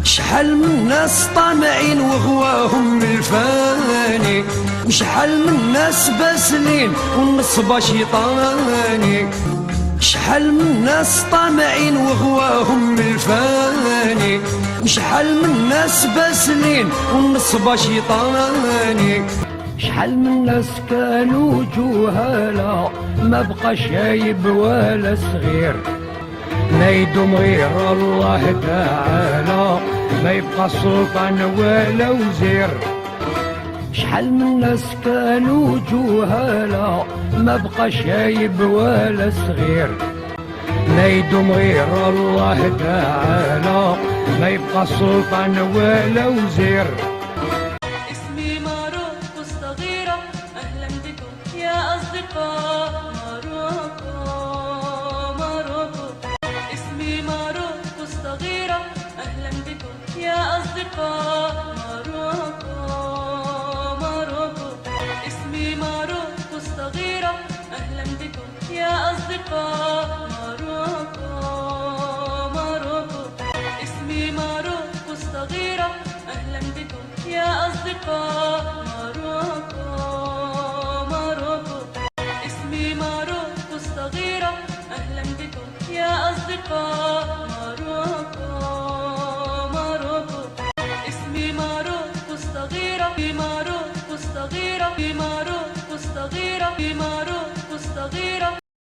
شحال من ناس طامعين وغواهم الفاني، وشحال من ناس باسلين والنصب شيطاني. شحال من ناس طامعين وغواهم الفاني، وشحال من ناس باسلين والنصب شيطاني. شحال من ناس كانوا جهالا ما بقى شايب ولا صغير، ما يدوم غير الله تعالى، ما يبقى سلطان ولا وزير. شحال من ناس كانوا جهالا ما بقى شايب ولا صغير، ما يدوم غير الله تعالى، ما يبقى سلطان ولا وزير. اسمي ماروكو الصغيرة، أهلا بكم يا أصدقاء ماروكو. ماروكو اسمي ماروكو الصغيرة، أهلا بكم يا أصدقاء ماروكو. ماروكو اسمي ماروكو الصغيرة، أهلا بكم يا أصدقاء ماروكو. ماروكو اسمي ماروكو الصغيرة، أهلا بكم يا أصدقاء.